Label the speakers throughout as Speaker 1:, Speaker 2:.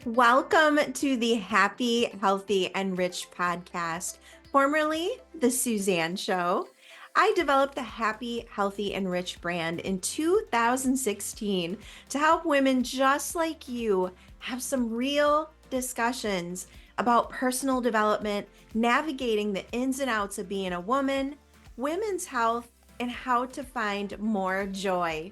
Speaker 1: Welcome to the Happy, Healthy, and Rich podcast, formerly the Suzanne Show. I developed the Happy, Healthy, and Rich brand in 2016 to help women just like you have some real discussions about personal development, navigating the ins and outs of being a woman, women's health, and how to find more joy.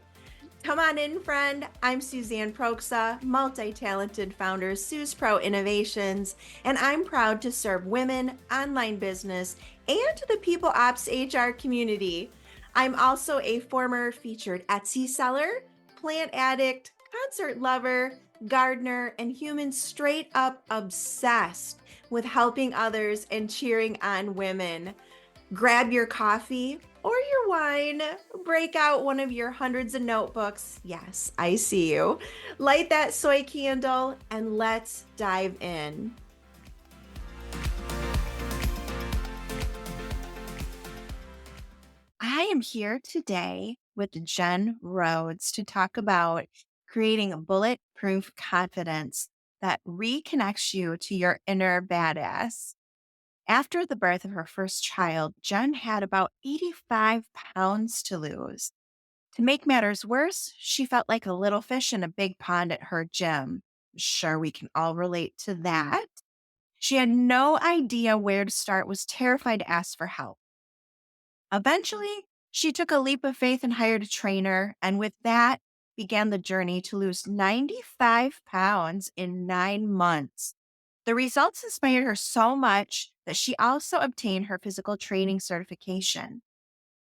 Speaker 1: Come on in, friend. I'm Suzanne Proksa, multi-talented founder of Suze Pro Innovations, and I'm proud to serve women, online business, and the People Ops HR community. I'm also a former featured Etsy seller, plant addict, concert lover, gardener, and human straight up obsessed with helping others and cheering on women. Grab your coffee or your wine, break out one of your hundreds of notebooks. Yes, I see you. Light that soy candle and let's dive in. I am here today with Jen Rhodes to talk about creating a bulletproof confidence that reconnects you to your inner badass. After the birth of her first child, Jen had about 85 pounds to lose. To make matters worse, she felt like a little fish in a big pond at her gym. Sure, we can all relate to that. She had no idea where to start, was terrified to ask for help. Eventually, she took a leap of faith and hired a trainer, and with that began the journey to lose 95 pounds in 9 months. The results inspired her so much that she also obtained her physical training certification.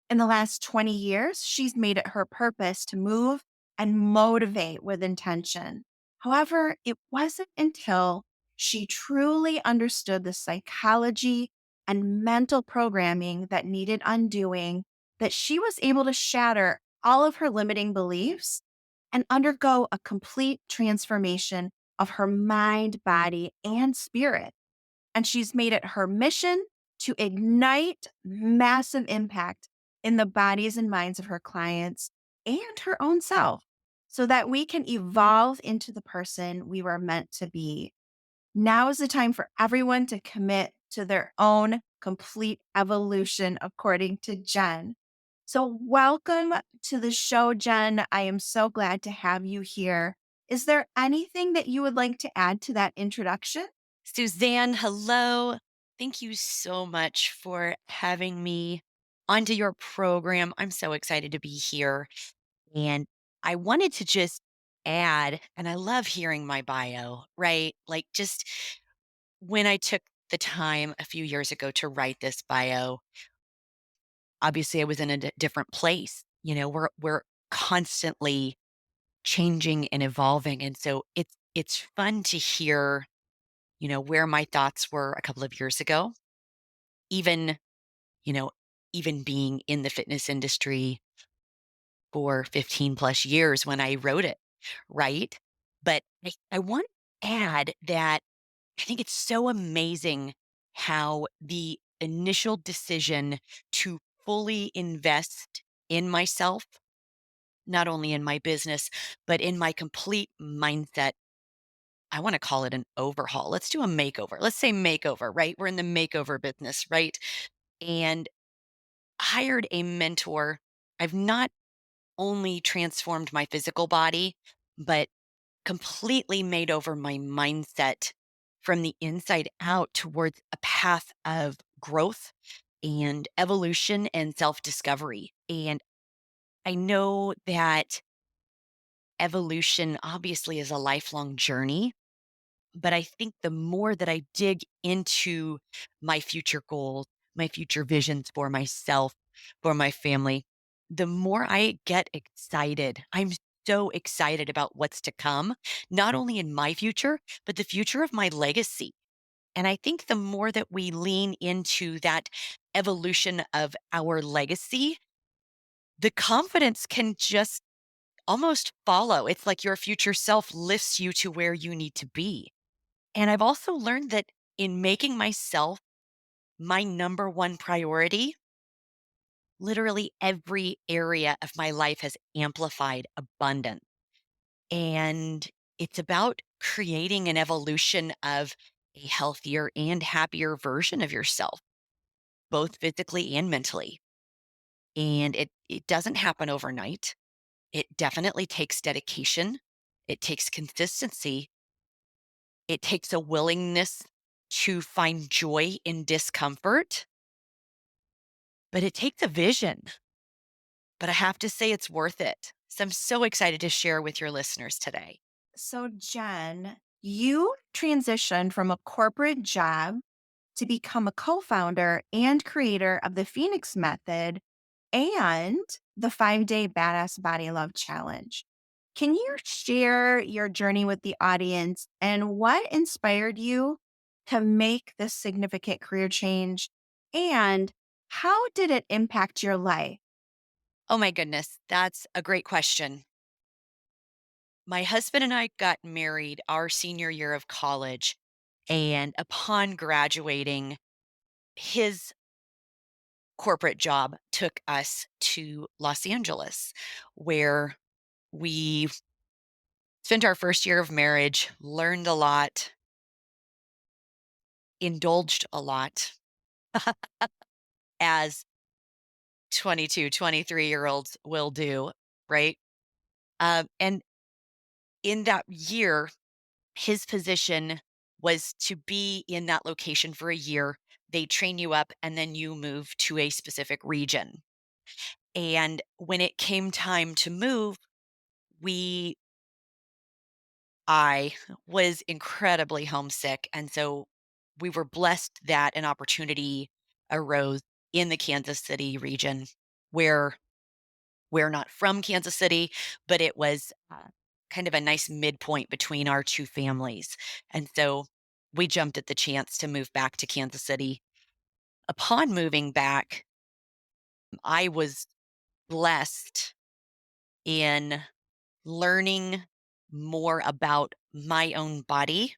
Speaker 1: In the last 20 years, she's made it her purpose to move and motivate with intention. However, it wasn't until she truly understood the psychology and mental programming that needed undoing that she was able to shatter all of her limiting beliefs and undergo a complete transformation of her mind, body, and spirit. And she's made it her mission to ignite massive impact in the bodies and minds of her clients and her own self so that we can evolve into the person we were meant to be. Now is the time for everyone to commit to their own complete evolution, according to Jen. So, welcome to the show, Jen. I am so glad to have you here. Is there anything that you would like to add to that introduction?
Speaker 2: Suzanne, hello. Thank you so much for having me onto your program. I'm so excited to be here. And I wanted to just add, and I love hearing my bio, right? Like, just when I took the time a few years ago to write this bio, obviously I was in a different place. We're constantly changing and evolving. And so it's fun to hear, where my thoughts were a couple of years ago, even, you know, even being in the fitness industry for 15 plus years when I wrote it, right? But I want to add that I think it's so amazing how the initial decision to fully invest in myself, not only in my business, but in my complete mindset. I want to call it an overhaul. Let's do a makeover. Let's say makeover, right? We're in the makeover business, right? And hired a mentor. I've not only transformed my physical body, but completely made over my mindset from the inside out towards a path of growth and evolution and self discovery. And I know that evolution obviously is a lifelong journey. But I think the more that I dig into my future goals, my future visions for myself, for my family, the more I get excited. I'm so excited about what's to come, not only in my future, but the future of my legacy. And I think the more that we lean into that evolution of our legacy, the confidence can just almost follow. It's like your future self lifts you to where you need to be. And I've also learned that in making myself my number one priority, literally every area of my life has amplified abundance. And it's about creating an evolution of a healthier and happier version of yourself, both physically and mentally. And it doesn't happen overnight. It definitely takes dedication. It takes consistency. It takes a willingness to find joy in discomfort, but it takes a vision. But I have to say it's worth it. So I'm so excited to share with your listeners today.
Speaker 1: So, Jen, you transitioned from a corporate job to become a co founder and creator of the Phoenix Method and the 5 Day Badass Body Love Challenge. Can you share your journey with the audience and what inspired you to make this significant career change? And how did it impact your life?
Speaker 2: Oh my goodness, that's a great question. My husband and I got married our senior year of college. And upon graduating, his corporate job took us to Los Angeles, where we spent our first year of marriage, learned a lot, indulged a lot as 22, 23-year olds will do, right? And in that year, his position was to be in that location for a year. They train you up and then you move to a specific region. And when it came time to move, we I was incredibly homesick. And so we were blessed that an opportunity arose in the Kansas City region where we're not from Kansas City, but it was kind of a nice midpoint between our two families. And so we jumped at the chance to move back to Kansas City. Upon moving back, I was blessed in learning more about my own body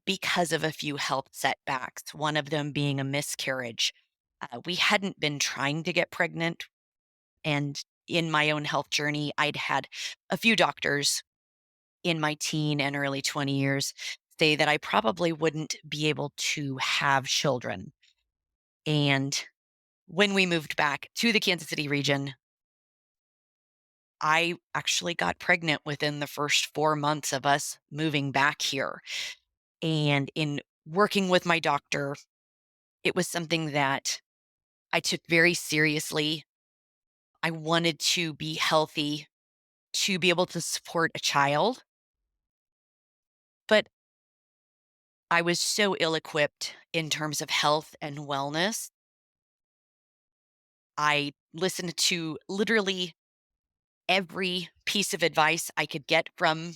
Speaker 2: because of a few health setbacks, one of them being a miscarriage. We hadn't been trying to get pregnant. And in my own health journey, I'd had a few doctors in my teen and early 20 years say that I probably wouldn't be able to have children. And when we moved back to the Kansas City region, I actually got pregnant within the first 4 months of us moving back here. And in working with my doctor, it was something that I took very seriously. I wanted to be healthy to be able to support a child, but I was so ill equipped in terms of health and wellness. I listened to literally every piece of advice I could get from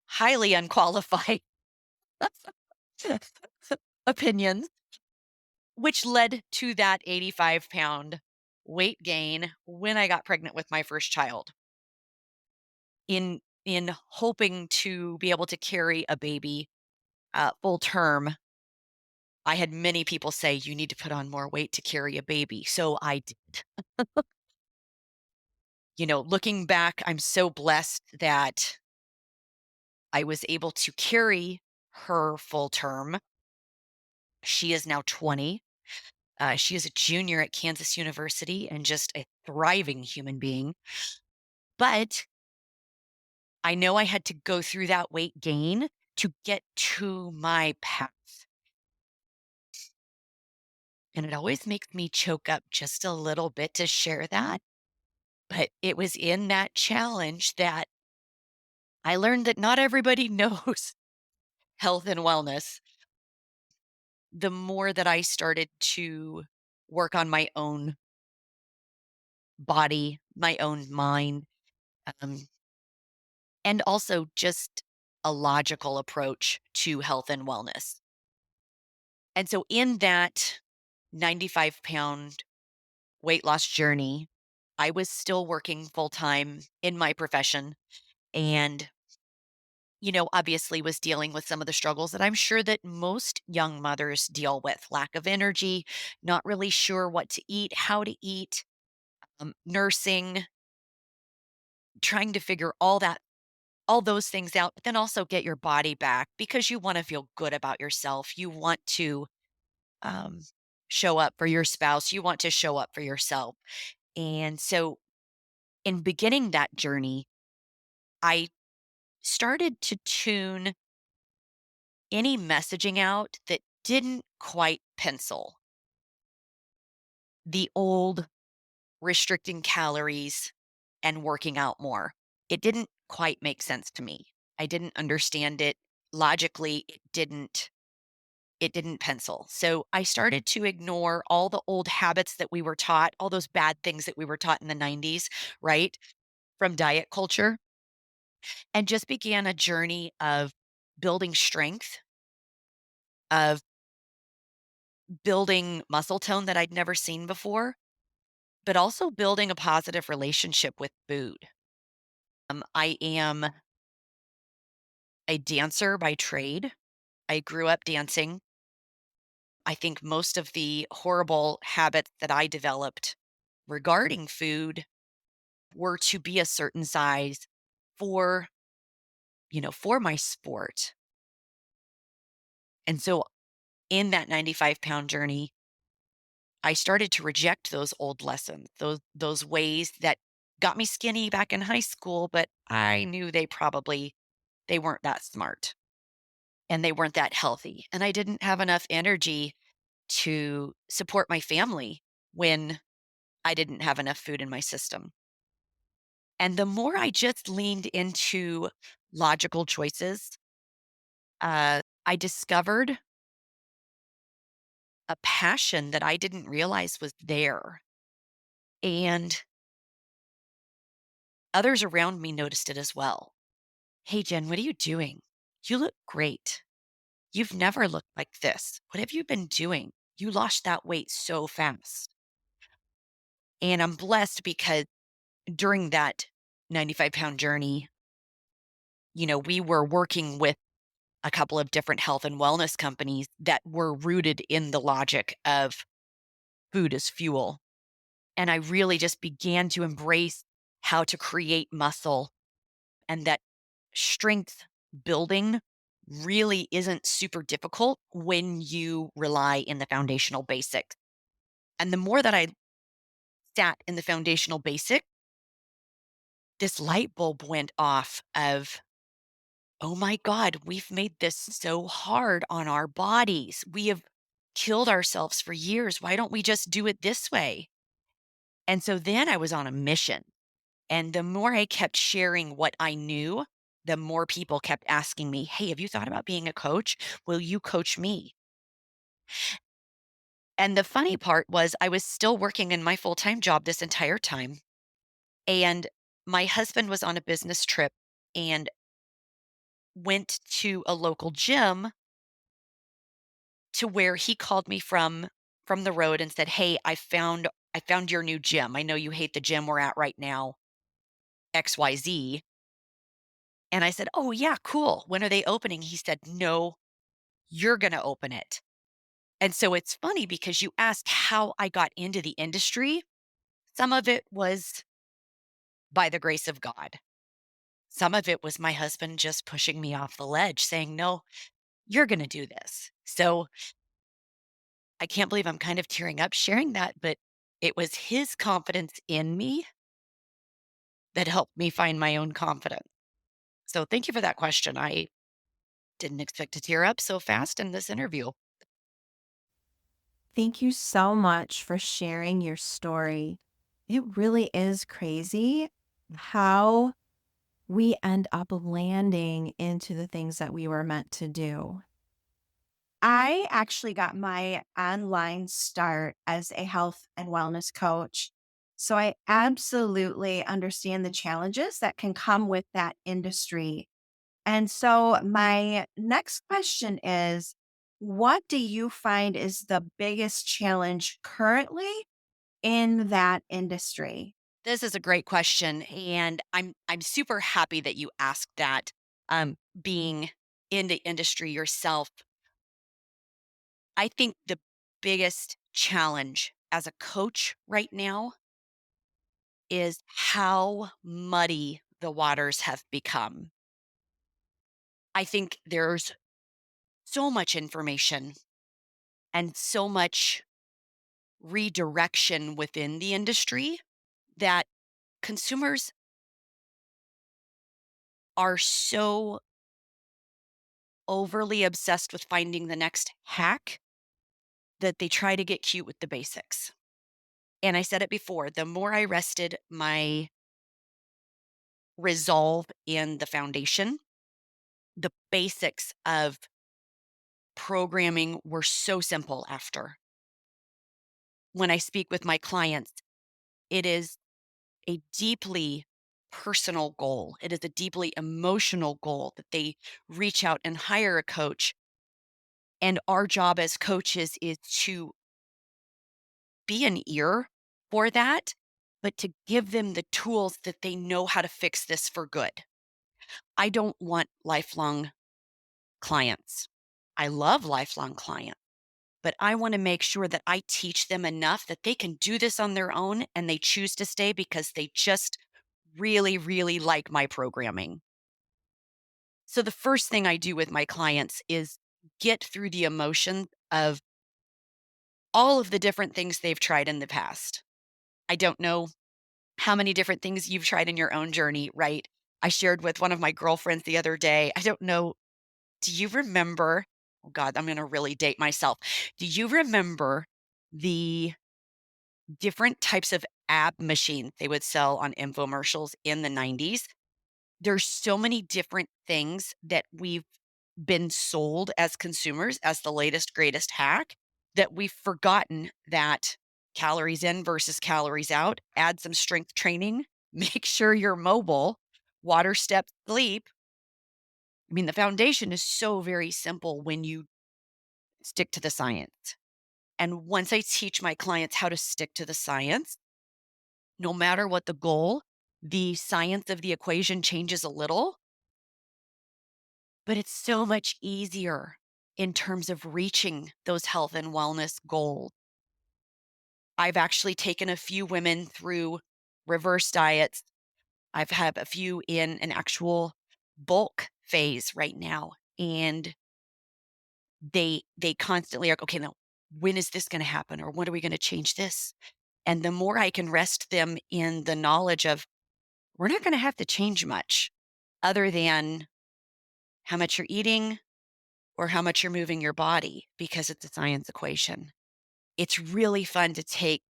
Speaker 2: highly unqualified opinions, which led to that 85-pound weight gain when I got pregnant with my first child. In hoping to be able to carry a baby full term, I had many people say, "You need to put on more weight to carry a baby." So I did. Looking back, I'm so blessed that I was able to carry her full term. She is now 20. She is a junior at Kansas University and just a thriving human being. But I know I had to go through that weight gain to get to my path. And it always makes me choke up just a little bit to share that. But it was in that challenge that I learned that not everybody knows health and wellness. The more that I started to work on my own body, my own mind, um, and also just a logical approach to health and wellness. And so, in that 95-pound weight loss journey, I was still working full time in my profession and, obviously was dealing with some of the struggles that I'm sure that most young mothers deal with: lack of energy, not really sure what to eat, how to eat, nursing, trying to figure all that all those things out, but then also get your body back because you want to feel good about yourself. You want to um, show up for your spouse. You want to show up for yourself. And so, in beginning that journey, I started to tune any messaging out that didn't quite pencil. The old restricting calories and working out more. It didn't quite make sense to me. I didn't understand it. Logically, it didn't pencil. So I started to ignore all the old habits that we were taught, all those bad things that we were taught in the 90s, right? From diet culture, and just began a journey of building strength, of building muscle tone that I'd never seen before, but also building a positive relationship with food. I am a dancer by trade. I grew up dancing. I think most of the horrible habits that I developed regarding food were to be a certain size for, for my sport. And so in that 95-pound journey, I started to reject those old lessons, those ways that got me skinny back in high school, but I knew they weren't that smart and they weren't that healthy. And I didn't have enough energy to support my family when I didn't have enough food in my system. And the more I just leaned into logical choices, I discovered a passion that I didn't realize was there. And others around me noticed it as well. Hey, Jen, what are you doing? You look great. You've never looked like this. What have you been doing? You lost that weight so fast. And I'm blessed because during that 95-pound journey, we were working with a couple of different health and wellness companies that were rooted in the logic of food as fuel. And I really just began to embrace how to create muscle and that strength building really isn't super difficult when you rely in the foundational basics. And the more that I sat in the foundational basic, this light bulb went off of, oh my God, we've made this so hard on our bodies. We have killed ourselves for years. Why don't we just do it this way? And so then I was on a mission. And the more I kept sharing what I knew, the more people kept asking me, hey, have you thought about being a coach? Will you coach me? And the funny part was, I was still working in my full time job this entire time. And my husband was on a business trip and went to a local gym to where he called me from the road and said, "Hey, I found your new gym. I know you hate the gym we're at right now, XYZ." And I said, "Oh, yeah, cool. When are they opening?" He said, "No, you're going to open it." And so it's funny because you asked how I got into the industry. Some of it was by the grace of God. Some of it was my husband just pushing me off the ledge saying, "No, you're going to do this." So I can't believe I'm kind of tearing up sharing that, but it was his confidence in me that helped me find my own confidence. So thank you for that question. I didn't expect to tear up so fast in this interview.
Speaker 1: Thank you so much for sharing your story. It really is crazy how we end up landing into the things that we were meant to do. I actually got my online start as a health and wellness coach. So I absolutely understand the challenges that can come with that industry. And so my next question is, what do you find is the biggest challenge currently in that industry?
Speaker 2: This is a great question, and I'm super happy that you asked that. Being in the industry yourself, I think the biggest challenge as a coach right now is how muddy the waters have become. I think there's so much information and so much redirection within the industry that consumers are so overly obsessed with finding the next hack that they try to get cute with the basics. And I said it before, the more I rested my resolve in the foundation, the basics of programming were so simple after. When I speak with my clients, it is a deeply personal goal. It is a deeply emotional goal that they reach out and hire a coach. And our job as coaches is to be an ear for that, but to give them the tools that they know how to fix this for good. I don't want lifelong clients. I love lifelong clients, but I want to make sure that I teach them enough that they can do this on their own and they choose to stay because they just really, really like my programming. So the first thing I do with my clients is get through the emotion of all of the different things they've tried in the past. I don't know how many different things you've tried in your own journey, right? I shared with one of my girlfriends the other day. I don't know. Do you remember? Oh God, I'm going to really date myself. Do you remember the different types of ab machines they would sell on infomercials in the 90s? There's so many different things that we've been sold as consumers as the latest greatest hack that we've forgotten that calories in versus calories out, add some strength training, make sure you're mobile, water, step, sleep. I mean, the foundation is so very simple when you stick to the science. And once I teach my clients how to stick to the science, no matter what the goal, the science of the equation changes a little, but it's so much easier in terms of reaching those health and wellness goals. I've actually taken a few women through reverse diets. I've had a few in an actual bulk phase right now. And they constantly are, okay, now when is this going to happen? Or when are we going to change this? And the more I can rest them in the knowledge of we're not going to have to change much other than how much you're eating or how much you're moving your body because it's a science equation. It's really fun to take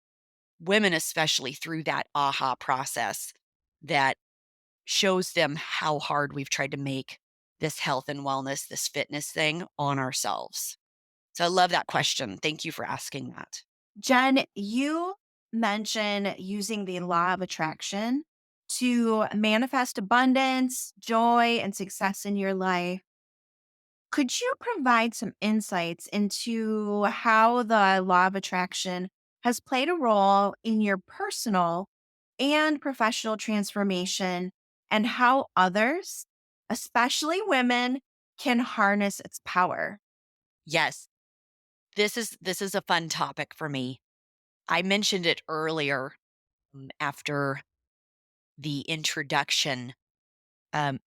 Speaker 2: women, especially through that aha process that shows them how hard we've tried to make this health and wellness, this fitness thing on ourselves. So I love that question. Thank you for asking that.
Speaker 1: Jen, you mentioned using the law of attraction to manifest abundance, joy, and success in your life. Could you provide some insights into how the law of attraction has played a role in your personal and professional transformation and how others, especially women, can harness its power?
Speaker 2: Yes, this is a fun topic for me. I mentioned it earlier after the introduction, um,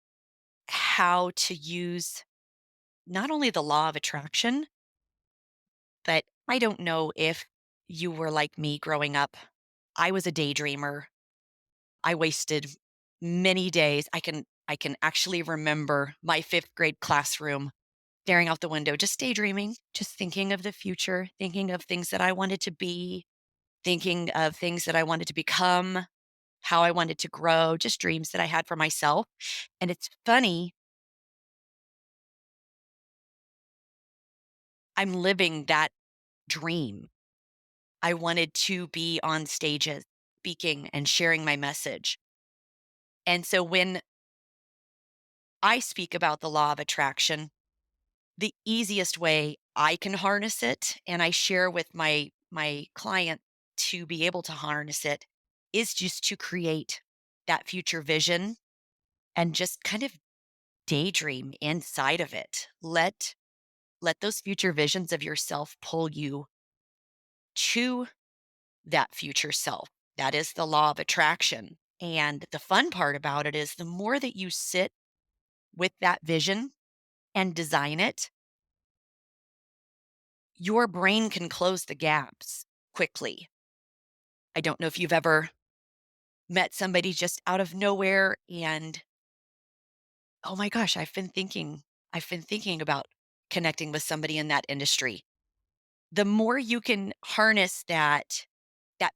Speaker 2: how to use not only the law of attraction, but I don't know if you were like me growing up. I was a daydreamer. I wasted many days. I can actually remember my 5th grade classroom staring out the window, just daydreaming, just thinking of the future, thinking of things that I wanted to be, thinking of things that I wanted to become, how I wanted to grow, just dreams that I had for myself. And it's funny, I'm living that dream. I wanted to be on stages speaking and sharing my message. And so when I speak about the law of attraction, the easiest way I can harness it and I share with my client to be able to harness it is just to create that future vision and just kind of daydream inside of it. Let those future visions of yourself pull you to that future self. That is the law of attraction. And the fun part about it is the more that you sit with that vision, and design it, your brain can close the gaps quickly. I don't know if you've ever met somebody just out of nowhere and, oh my gosh, I've been thinking about connecting with somebody in that industry. The more you can harness that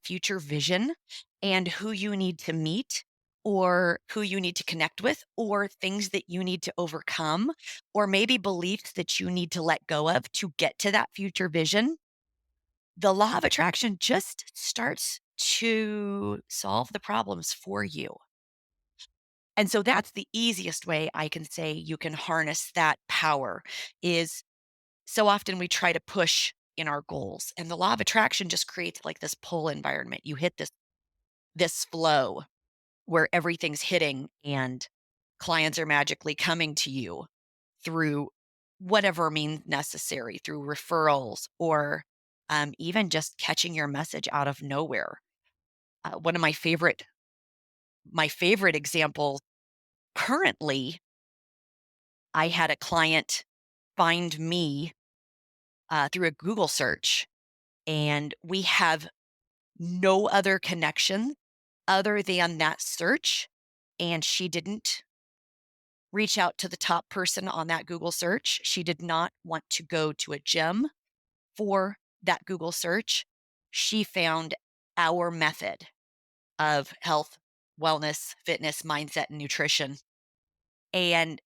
Speaker 2: future vision and who you need to meet or who you need to connect with or things that you need to overcome or maybe beliefs that you need to let go of to get to that future vision, the law of attraction just starts to solve the problems for you. And so that's the easiest way I can say you can harness that power is so often we try to push in our goals and the law of attraction just creates like this pull environment. You hit this flow where everything's hitting and clients are magically coming to you through whatever means necessary, through referrals or even just catching your message out of nowhere. One of my favorite examples currently, I had a client find me through a Google search, and we have no other connection other than that search. And she didn't reach out to the top person on that Google search. She did not want to go to a gym for that Google search. She found our method of health, wellness, fitness, mindset, and nutrition. And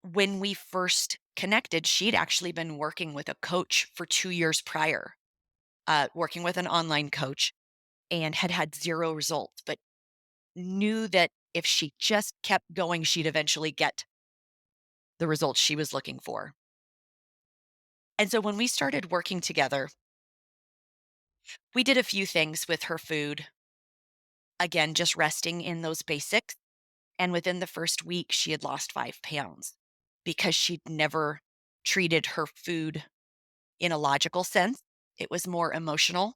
Speaker 2: when we first connected, she'd actually been working with a coach for 2 years prior, working with an online coach and had had zero results, but knew that if she just kept going, she'd eventually get the results she was looking for. And so when we started working together, we did a few things with her food. Again, just resting in those basics. And within the first week, she had lost 5 pounds because she'd never treated her food in a logical sense. It was more emotional.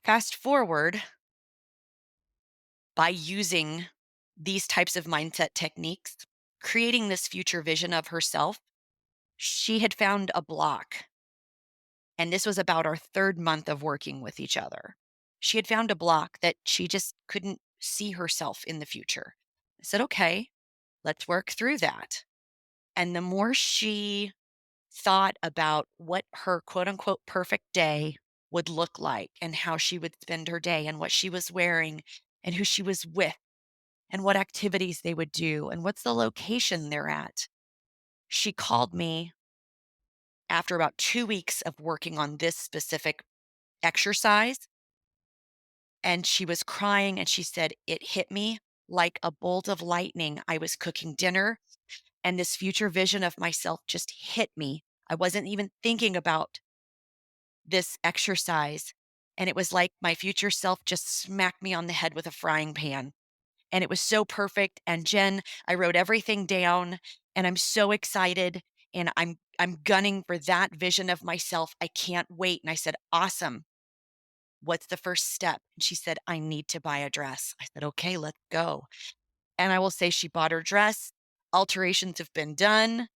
Speaker 2: Fast forward, by using these types of mindset techniques, creating this future vision of herself, she had found a block. And this was about our third month of working with each other. She had found a block that she just couldn't see herself in the future. I said, okay, let's work through that. And the more she thought about what her quote unquote perfect day would look like and how she would spend her day and what she was wearing and who she was with and what activities they would do and what's the location they're at, she called me after about 2 weeks of working on this specific exercise. And she was crying and she said, it hit me like a bolt of lightning. I was cooking dinner and this future vision of myself just hit me. I wasn't even thinking about this exercise. And it was like my future self just smacked me on the head with a frying pan. And it was so perfect. And Jen, I wrote everything down and I'm so excited. And I'm gunning for that vision of myself. I can't wait. And I said, awesome. What's the first step? And she said, I need to buy a dress. I said, okay, let's go. And I will say she bought her dress. Alterations have been done.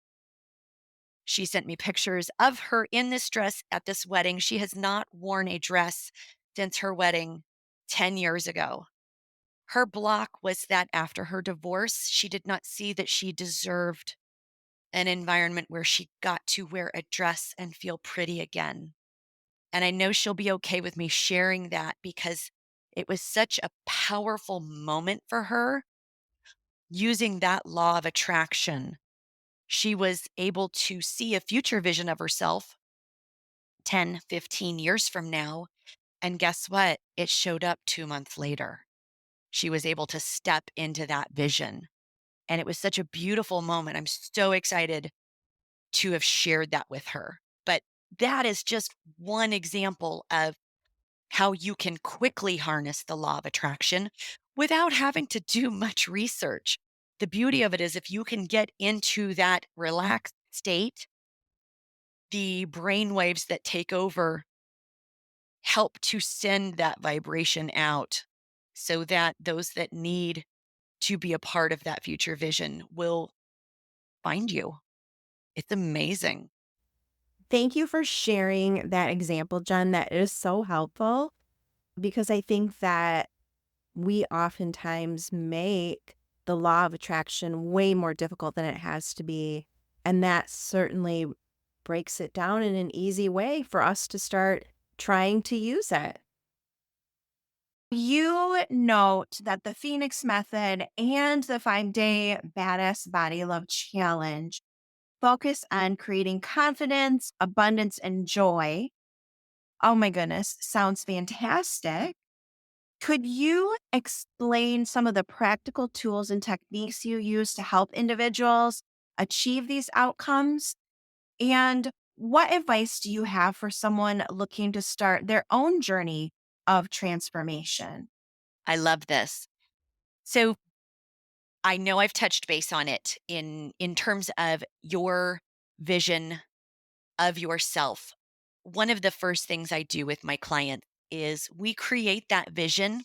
Speaker 2: She sent me pictures of her in this dress at this wedding. She has not worn a dress since her wedding 10 years ago. Her block was that after her divorce, she did not see that she deserved an environment where she got to wear a dress and feel pretty again. And I know she'll be okay with me sharing that because it was such a powerful moment for her using that law of attraction. She was able to see a future vision of herself 10, 15 years from now. And guess what? It showed up 2 months later. She was able to step into that vision. And it was such a beautiful moment. I'm so excited to have shared that with her. But that is just one example of how you can quickly harness the law of attraction without having to do much research. The beauty of it is if you can get into that relaxed state, the brain waves that take over help to send that vibration out so that those that need to be a part of that future vision will find you. It's amazing.
Speaker 1: Thank you for sharing that example, Jen. That is so helpful because I think that we oftentimes make the law of attraction way more difficult than it has to be. And that certainly breaks it down in an easy way for us to start trying to use it. You note that the Phoenix Method and the 5 Day Badass Body Love Challenge focus on creating confidence, abundance, and joy. Oh my goodness, sounds fantastic. Could you explain some of the practical tools and techniques you use to help individuals achieve these outcomes? And what advice do you have for someone looking to start their own journey of transformation?
Speaker 2: I love this. So I know I've touched base on it in terms of your vision of yourself. One of the first things I do with my clients is we create that vision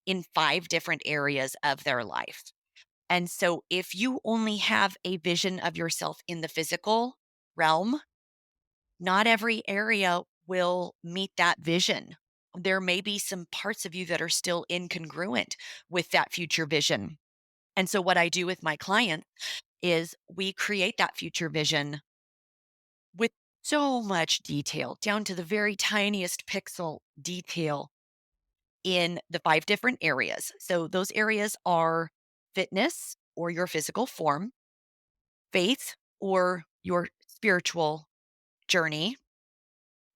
Speaker 2: in 5 different areas of their life. And so if you only have a vision of yourself in the physical realm, not every area will meet that vision. There may be some parts of you that are still incongruent with that future vision. And so what I do with my clients is we create that future vision with so much detail, down to the very tiniest pixel detail in the 5 different areas. So those areas are fitness or your physical form, faith or your spiritual journey,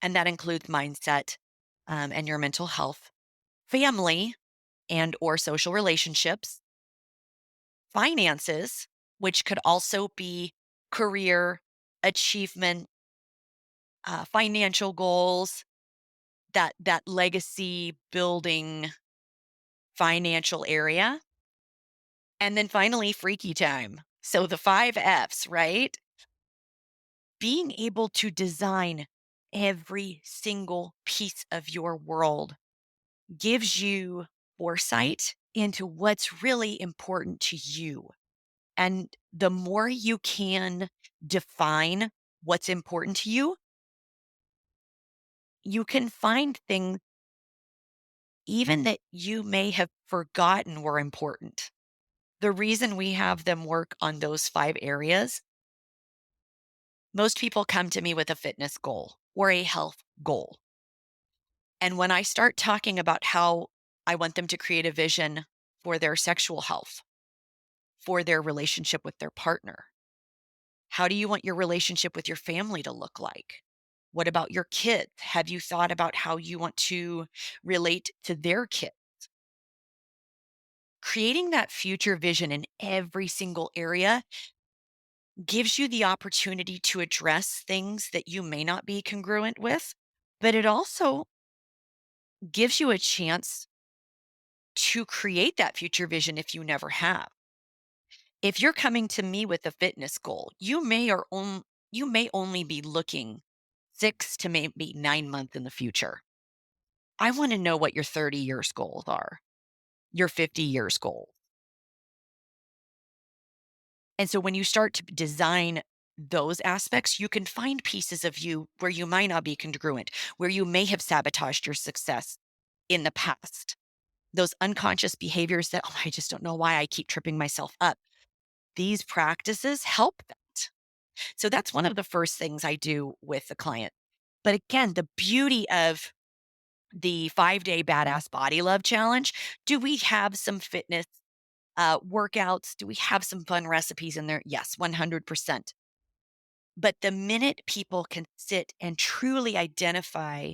Speaker 2: and that includes mindset and your mental health, family and or social relationships, finances, which could also be career, achievement, financial goals, that legacy building financial area, and then finally freaky time. So the 5 F's, right? Being able to design every single piece of your world gives you foresight into what's really important to you. And the more you can define what's important to you, you can find things even that you may have forgotten were important. The reason we have them work on those 5 areas, most people come to me with a fitness goal or a health goal. And when I start talking about how I want them to create a vision for their sexual health, for their relationship with their partner, how do you want your relationship with your family to look like? What about your kids? Have you thought about how you want to relate to their kids? Creating that future vision in every single area gives you the opportunity to address things that you may not be congruent with, but it also gives you a chance to create that future vision if you never have. If you're coming to me with a fitness goal, you may only be looking 6 to maybe 9 months in the future. I want to know what your 30 years goals are, your 50 years goals. And so when you start to design those aspects, you can find pieces of you where you might not be congruent, where you may have sabotaged your success in the past. Those unconscious behaviors that, oh, I just don't know why I keep tripping myself up. These practices help that. So that's one of the first things I do with the client. But again, the beauty of the 5 Day Badass Body Love Challenge, do we have some fitness workouts? Do we have some fun recipes in there? Yes, 100%. But the minute people can sit and truly identify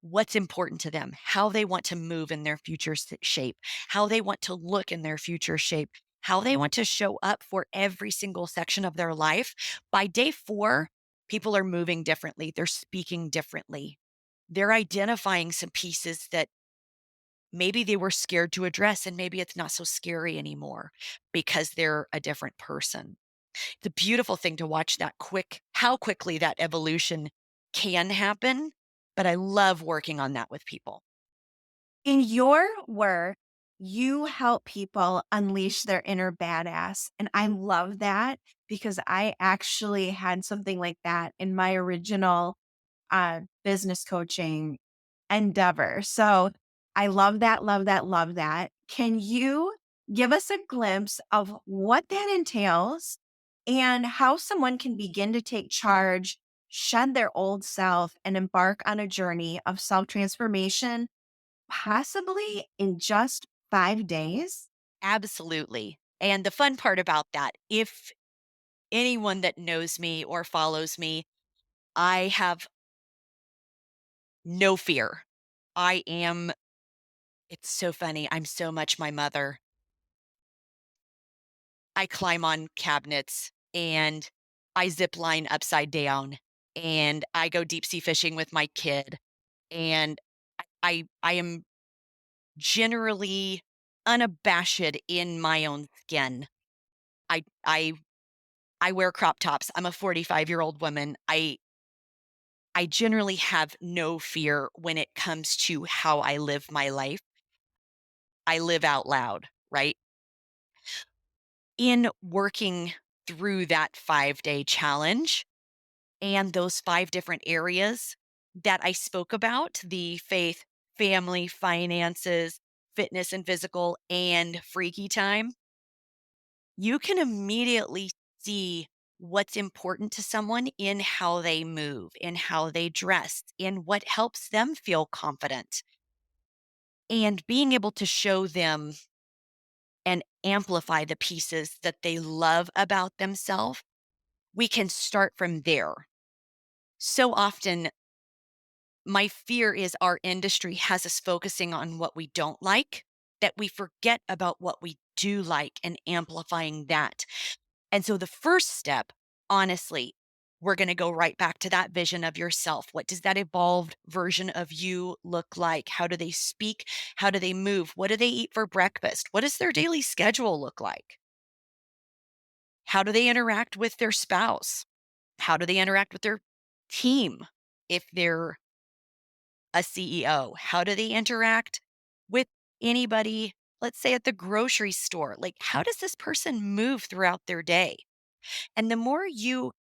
Speaker 2: what's important to them, how they want to move in their future shape, how they want to look in their future shape, how they want to show up for every single section of their life, by day 4, people are moving differently. They're speaking differently. They're identifying some pieces that maybe they were scared to address, and maybe it's not so scary anymore because they're a different person. It's a beautiful thing to watch how quickly that evolution can happen, but I love working on that with people.
Speaker 1: In your work, you help people unleash their inner badass. And I love that because I actually had something like that in my original business coaching endeavor. So I love that, love that, love that. Can you give us a glimpse of what that entails and how someone can begin to take charge, shed their old self, and embark on a journey of self transformation, possibly in just 5 days?
Speaker 2: Absolutely. And the fun part about that, if anyone that knows me or follows me, I have no fear. I am, it's so funny. I'm so much my mother. I climb on cabinets and I zip line upside down and I go deep sea fishing with my kid. And I am generally unabashed in my own skin. I I I wear crop tops. I'm a 45-year-old woman. I generally have no fear when it comes to how I live my life. I live out loud, right? In working through that 5-day challenge and those 5 different areas that I spoke about, the faith, family, finances, fitness and physical, and freaky time, you can immediately see what's important to someone in how they move, in how they dress, in what helps them feel confident. And being able to show them and amplify the pieces that they love about themselves, we can start from there. So often, my fear is our industry has us focusing on what we don't like, that we forget about what we do like and amplifying that. And so the first step, honestly, we're going to go right back to that vision of yourself. What does that evolved version of you look like? How do they speak? How do they move? What do they eat for breakfast? What does their daily schedule look like? How do they interact with their spouse? How do they interact with their team if they're a CEO? How do they interact with anybody, let's say at the grocery store? Like, how does this person move throughout their day? And the more you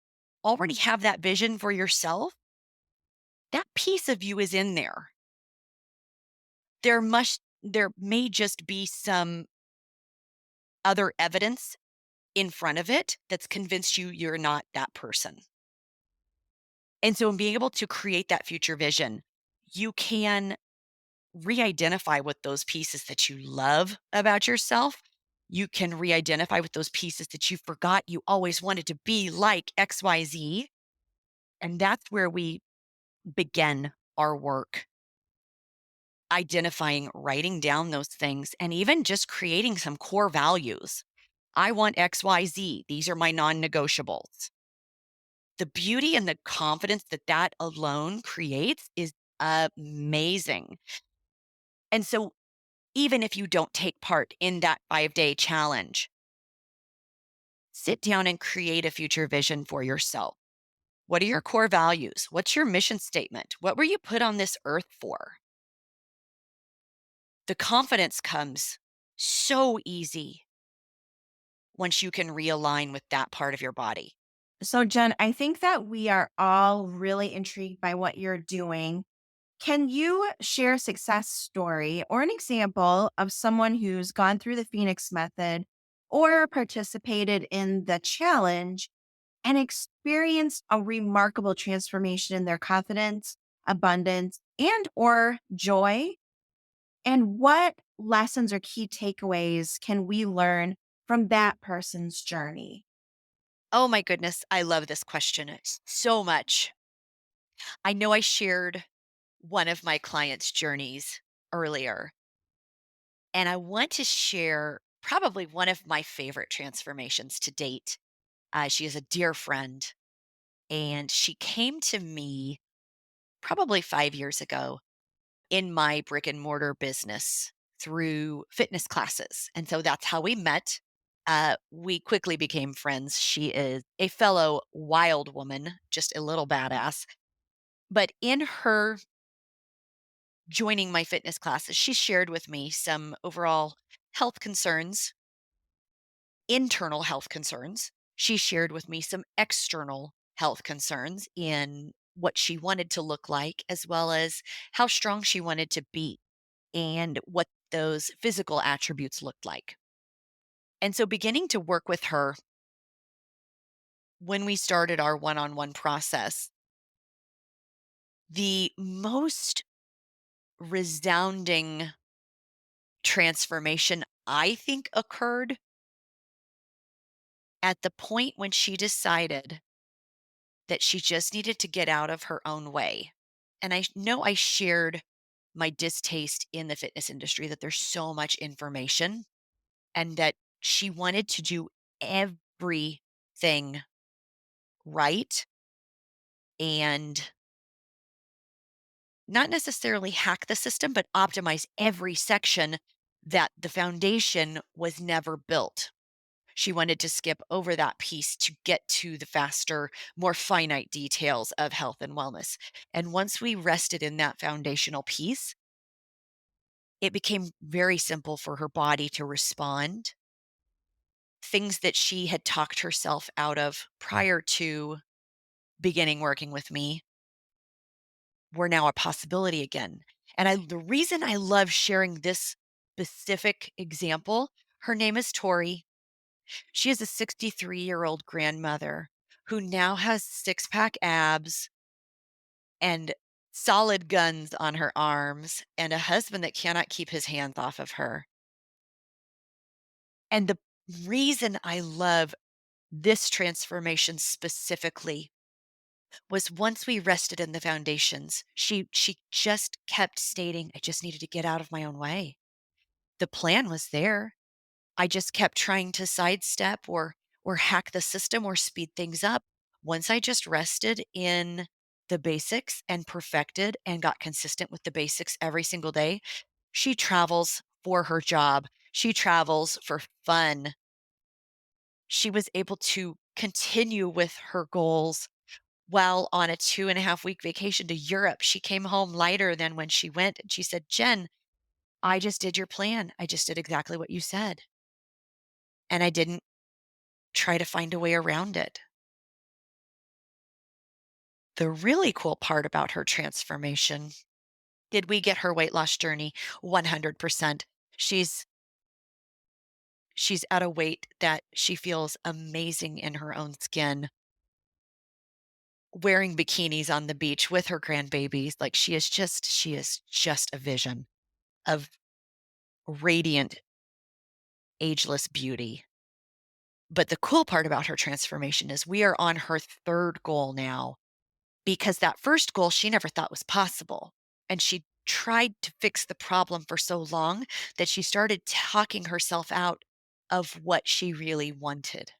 Speaker 2: already have that vision for yourself, that piece of you is in there. There may just be some other evidence in front of it that's convinced you you're not that person. And so in being able to create that future vision, you can re-identify with those pieces that you love about yourself. You can re-identify with those pieces that you forgot you always wanted to be like XYZ. And that's where we begin our work, identifying, writing down those things, and even just creating some core values. I want XYZ. These are my non negotiables. The beauty and the confidence that that alone creates is amazing. And so, even if you don't take part in that 5-day challenge, sit down and create a future vision for yourself. What are your core values? What's your mission statement? What were you put on this earth for? The confidence comes so easy once you can realign with that part of your body.
Speaker 1: So, Jen, I think that we are all really intrigued by what you're doing. Can you share a success story or an example of someone who's gone through the Phoenix method or participated in the challenge and experienced a remarkable transformation in their confidence, abundance, and or joy? And what lessons or key takeaways can we learn from that person's journey?
Speaker 2: Oh my goodness, I love this question so much. I know I shared one of my clients' journeys earlier, and I want to share probably one of my favorite transformations to date. She is a dear friend, and she came to me probably 5 years ago in my brick and mortar business through fitness classes. And so that's how we met. We quickly became friends. She is a fellow wild woman, just a little badass. But in her joining my fitness classes, she shared with me some overall. health concerns, internal health concerns. She shared with me some external health concerns in what she wanted to look like, as well as how strong she wanted to be and what those physical attributes looked like. And so, beginning to work with her when we started our one on one process, the most resounding transformation I think occurred at the point when she decided that she just needed to get out of her own way. And I know I shared my distaste in the fitness industry, that there's so much information and that she wanted to do everything right and not necessarily hack the system, but optimize every section that the foundation was never built. She wanted to skip over that piece to get to the faster, more finite details of health and wellness. And once we rested in that foundational piece, it became very simple for her body to respond. Things that she had talked herself out of prior to beginning working with me were now a possibility again. And the reason I love sharing this specific example, her name is Tori. She is a 63-year-old grandmother who now has six-pack abs and solid guns on her arms and a husband that cannot keep his hands off of her. And the reason I love this transformation specifically was once we rested in the foundations, she just kept stating, "I just needed to get out of my own way." The plan was there. I just kept trying to sidestep or hack the system or speed things up. Once I just rested in the basics and perfected and got consistent with the basics every single day, she travels for her job. She travels for fun. She was able to continue with her goals while on a 2.5 week vacation to Europe. She came home lighter than when she went. And she said, "Jen, I just did your plan. I just did exactly what you said. And I didn't try to find a way around it." The really cool part about her transformation, did we get her weight loss journey? 100%. She's she's at a weight that she feels amazing in her own skin, wearing bikinis on the beach with her grandbabies. Like she is just a vision of radiant, ageless beauty. But the cool part about her transformation is we are on her third goal now, because that first goal she never thought was possible. And she tried to fix the problem for so long that she started talking herself out of what she really wanted.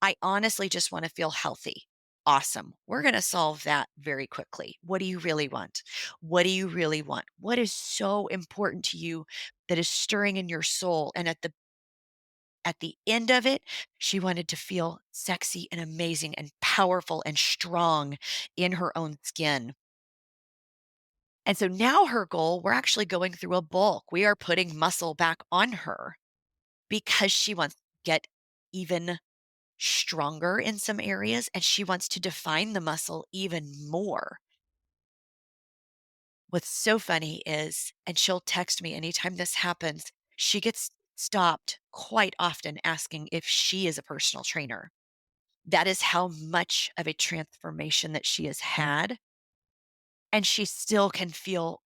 Speaker 2: "I honestly just want to feel healthy." Awesome. We're going to solve that very quickly. What do you really want? What do you really want? What is so important to you that is stirring in your soul? And at the end of it, she wanted to feel sexy and amazing and powerful and strong in her own skin. And so now her goal, we're actually going through a bulk. We are putting muscle back on her because she wants to get even stronger in some areas and she wants to define the muscle even more. What's so funny is, and she'll text me anytime this happens, she gets stopped quite often asking if she is a personal trainer. That is how much of a transformation that she has had. And she still can feel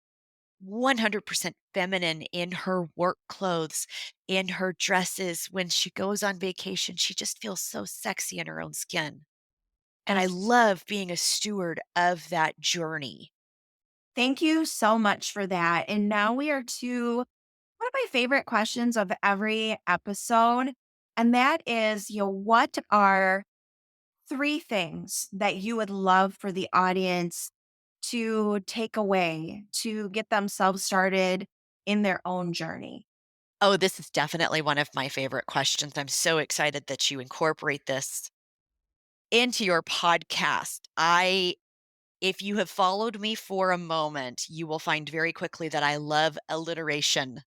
Speaker 2: 100% feminine in her work clothes, in her dresses. When she goes on vacation, she just feels so sexy in her own skin. And I love being a steward of that journey.
Speaker 1: Thank you so much for that. And now we are to one of my favorite questions of every episode. And that is, what are three things that you would love for the audience to take away to get themselves started in their own journey?
Speaker 2: Oh, this is definitely one of my favorite questions. I'm so excited that you incorporate this into your podcast. If you have followed me for a moment, you will find very quickly that I love alliteration.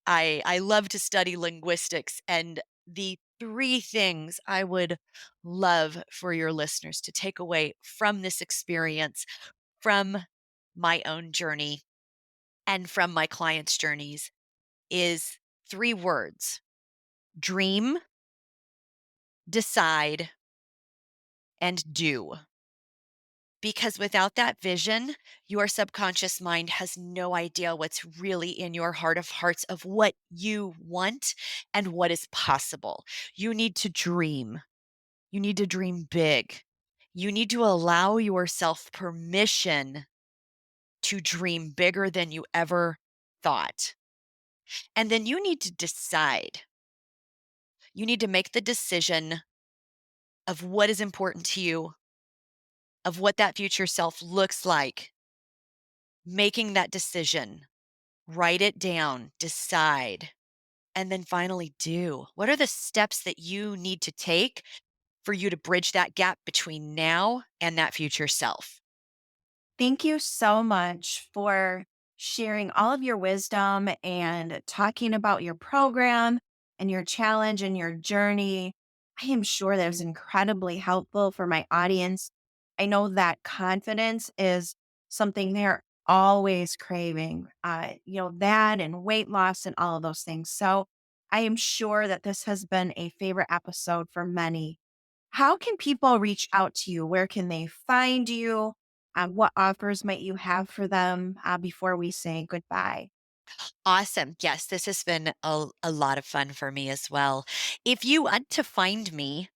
Speaker 2: I love to study linguistics, and the 3 things I would love for your listeners to take away from this experience, from my own journey, and from my clients' journeys is 3 words: dream, decide, and do. Because without that vision, your subconscious mind has no idea what's really in your heart of hearts of what you want and what is possible. You need to dream. You need to dream big. You need to allow yourself permission to dream bigger than you ever thought. And then you need to decide. You need to make the decision of what is important to you, of what that future self looks like, making that decision. Write it down, decide, and then finally do. What are the steps that you need to take for you to bridge that gap between now and that future self?
Speaker 1: Thank you so much for sharing all of your wisdom and talking about your program and your challenge and your journey. I am sure that was incredibly helpful for my audience. I know that confidence is something they're always craving, that and weight loss and all of those things. So I am sure that this has been a favorite episode for many. How can people reach out to you? Where can they find you? What offers might you have for them before we say goodbye?
Speaker 2: Awesome. Yes, this has been a lot of fun for me as well. If you want to find me,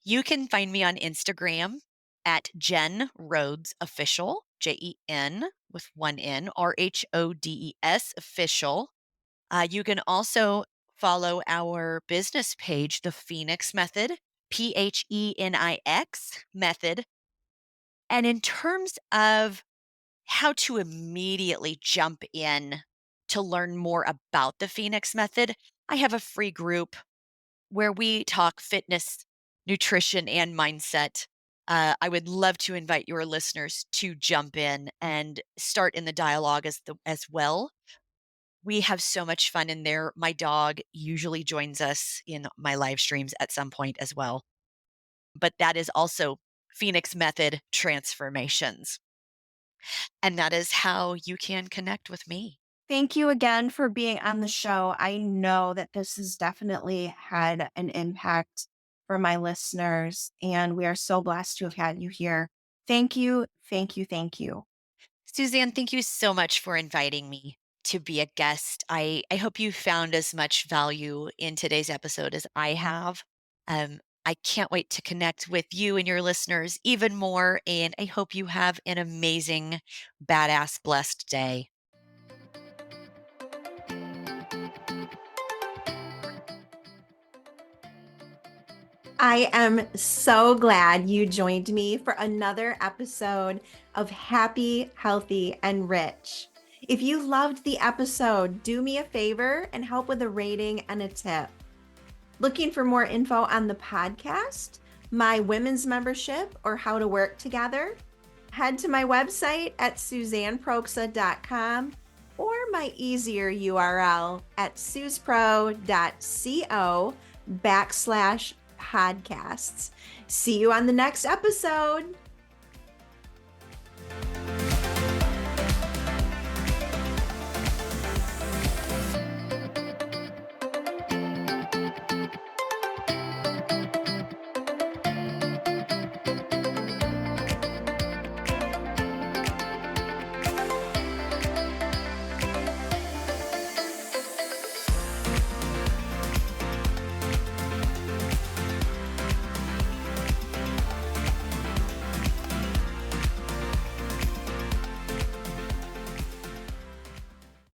Speaker 2: you can find me on Instagram at Jen Rhodes Official, Jen with one N, Rhodes official. You can also follow our business page, The Phoenix Method, Phenix method. And in terms of how to immediately jump in to learn more about the Phoenix Method, I have a free group where we talk fitness, nutrition, and mindset. I would love to invite your listeners to jump in and start in the dialogue as well. We have so much fun in there. My dog usually joins us in my live streams at some point as well. But that is also Phoenix Method Transformations. And that is how you can connect with me.
Speaker 1: Thank you again for being on the show. I know that this has definitely had an impact for my listeners, and we are so blessed to have had you here. Thank you, thank you, thank you.
Speaker 2: Suzanne, thank you so much for inviting me to be a guest. I hope you found as much value in today's episode as I have. I can't wait to connect with you and your listeners even more. And I hope you have an amazing, badass, blessed day.
Speaker 1: I am so glad you joined me for another episode of Happy, Healthy, and Rich. If you loved the episode, do me a favor and help with a rating and a tip. Looking for more info on the podcast, my women's membership, or how to work together? Head to my website at suzanneproksa.com or my easier URL at suzpro.co/podcasts. See you on the next episode.